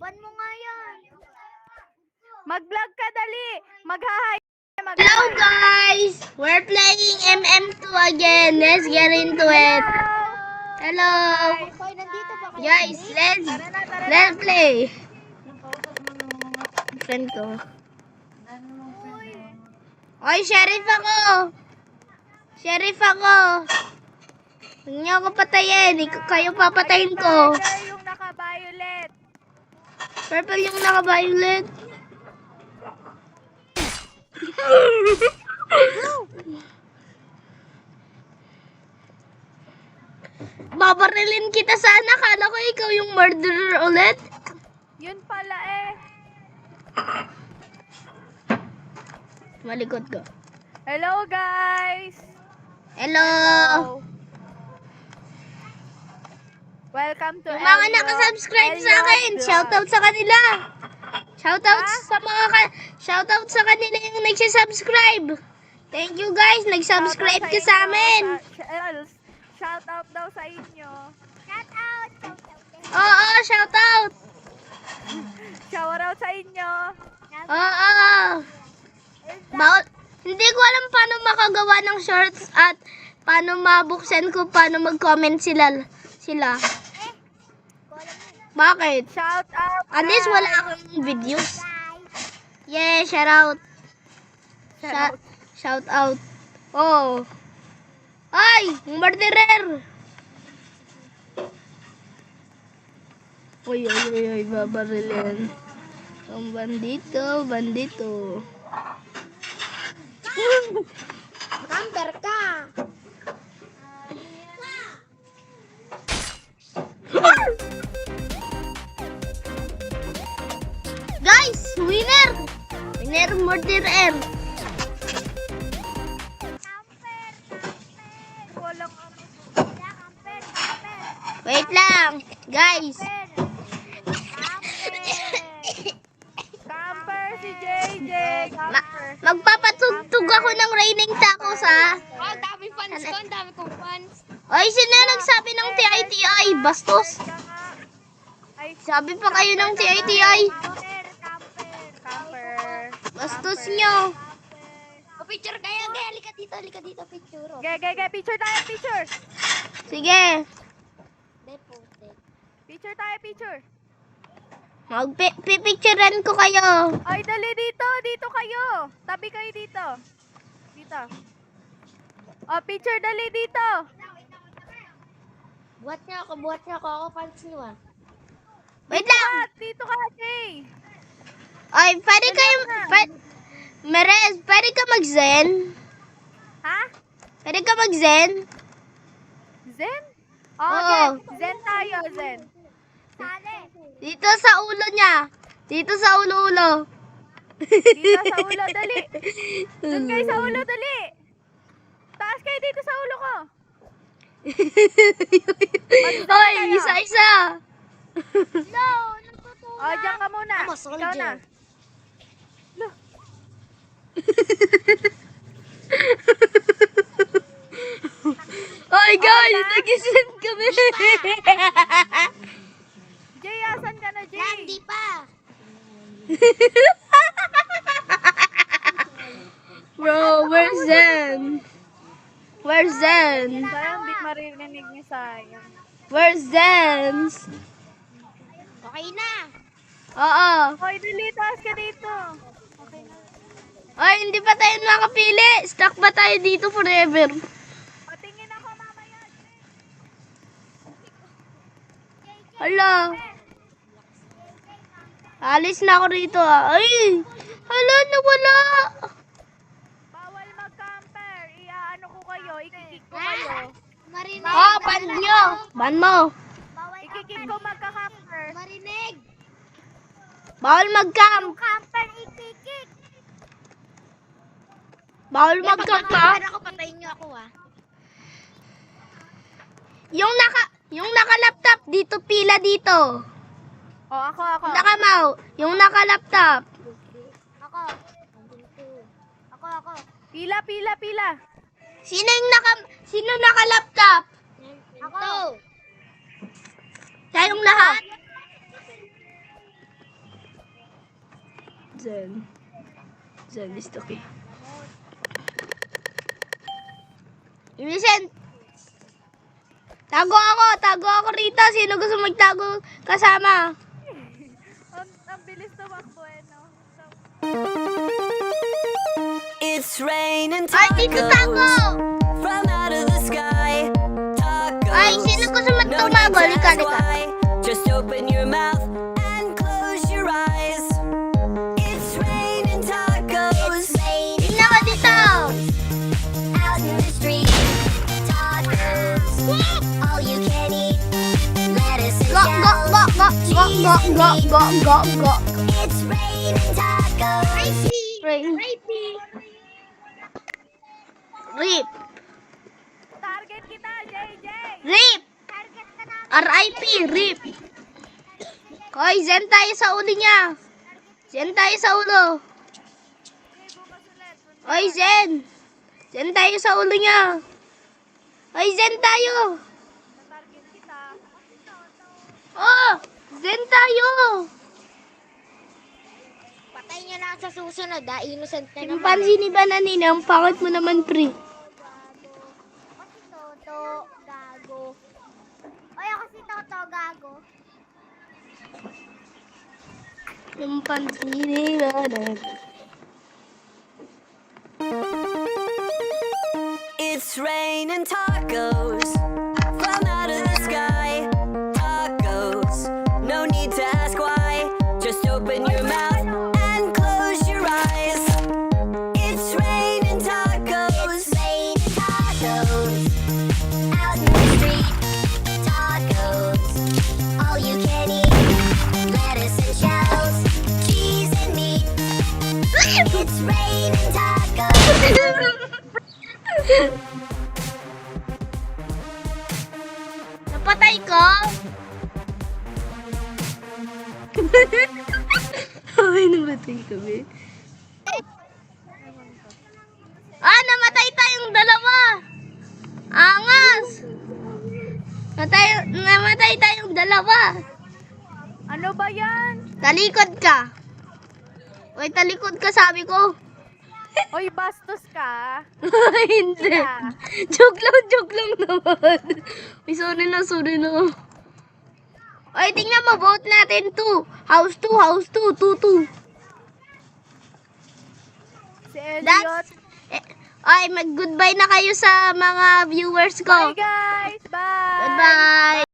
Ban mo nga yan. Mag-vlog ka, dali. Mag-hi. Hello guys! We're playing MM2 again. Let's get into it. Hello! Hoy, nandito ba kayo? Guys, let's play. Friend ko. Oy, sheriff ako! Sheriff ako! Huwag niyo ako patayin. Kayo papatayin ko. Purple yung naka-violet. Purple yung naka-violet. Babarilin kita sana. Kala ko ikaw yung murderer ulit. Yun pala eh. Malikot ko. Hello guys. Hello. Welcome to Yung mga nakasubscribe sa akin. Shoutout sa kanila. Shoutout sa kanila yung nagsisubscribe. Thank you guys. Nag-subscribe ka sa amin. Shoutout daw sa inyo. Oo, shoutout. Shoutout sa inyo. Oo. Bawal. Hindi ko alam paano makagawa ng shorts at paano mabuksan ko, paano mag-comment sila. Bakit? Shout out. At least wala akong videos. Yeah, shout out. Shout out. Oh. Ay, murderer. Uy, babarilin. Ang bandito. Camper ka. Guys, winner, murderer. Walang ano. Wait lang, guys. Camper si JJ. Camper. Magpapatugtog ako ng raining tacos, ha? Oh, dami fans ko. Dami kong fans. Ay, sino nagsabi ng TITI? Bastos. Ay, Sabi pa kayo ng TITI. camper. Bastos nyo. Picture kayo. Halika dito. Picture. Ge, picture tayo, picture. Sige. Picture tayo, picture. Magpipicturean ko kayo. Ay, dali dito kayo. Tabi kayo dito. Dito. Oh, picture dali dito. Buhat niya ako. Ako fans niyo ah. Wait lang. Dito ka, Jay. Ay, pwede kayo... Merez, pwede ka mag-zen? Ha? Pwede ka mag-zen? Zen? Oo. Okay, zen tayo, zen. Dito sa ulo niya. Dito sa ulo-ulo. Dito sa ulo, dali. Doon kayo sa ulo, dali. Taas kayo dito sa ulo ko. Hoy, isa-isa. No, natutuwa. Oh, diyan ka muna. Ako, Ikaw soldier. na. Hoy, guys, na? nag-zen kami. Jay, asan ka na, Jay? Hindi pa. Bro, where's Zen? Where's Zen? Sayang, di maririnig ni Sayang. Where's Zen? Okay na. Oo. Hoy, dali, taas ka dito. Okay na. Ay, hindi pa tayo makapili. Stuck ba tayo dito forever? Patingin ako mamaya. Hala. Alis na ako rito, ah. Ay, hala, nawala. Bawal mag-camper. Iaano ko kayo, ikikik ko kayo. Marinig. Oh, ban nyo. Ban mo. Ikikik ko magka-camper. Marinig. Bawal mag-camp. Camper ikikik. Bawal mag-camp, ha? Ako, patayin niyo ako ah. Yung naka-laptop, dito, pila dito. Oh, ako. Nakamaw, yung naka-laptop. Ako. Pila. Sino naka-laptop? Ako. Tayong lahat. Zen is the key. Vincent! Tago ako rito. Sino gusto magtago kasama? Ang bilis tumakbo eh, no? It's raining Ay, dito tago! tacos from out of the sky. Tacos. Ay, sino gusto No need magtumago? to Lika. ask why. Just open your mouth and close your eyes. It's raining tacos. Tingnan ka dito. Out in the street. Tacos. All you can eat. Lettuce and Go. It's raining tacos. Rip. Target kita, JJ! Rip. R.I.P. Rip. Hoy, Zen tayo sa ulo niya. Zen tayo sa ulo. Hoy, Zen. Zen tayo sa ulo niya. Hoy, Zen tayo. Target kita. Oh, Zen tayo. Patay niyo lang sa susunod, ha? Innocent na naman. Chimpanzee ni Bananina, ang pangit mo naman, pre. Toto, gago. Oy, ako si Toto, gago. Chimpanzee ni Bananina. It's raining tacos from out of the sky. Tacos, no need to ask why. Just open your mouth and close your eyes. It's raining tacos. Tacos, out in the street. Tacos, all you can eat. Lettuce and shells, cheese and meat. It's raining tacos. Napatay ko? Ay, namatay kami. Ah, namatay tayong dalawa. Angas. Namatay tayong dalawa. Ano ba yan? Talikod ka. Uy, talikod ka, sabi ko. Oy, bastos ka. Hindi. Yeah. Joke lang naman. Uy, sorry na. Uy, tingnan mo, vote natin 2. House 2, 2. Si Elliot. That's... Ay, mag-goodbye na kayo sa mga viewers ko. Bye guys! Bye! Goodbye!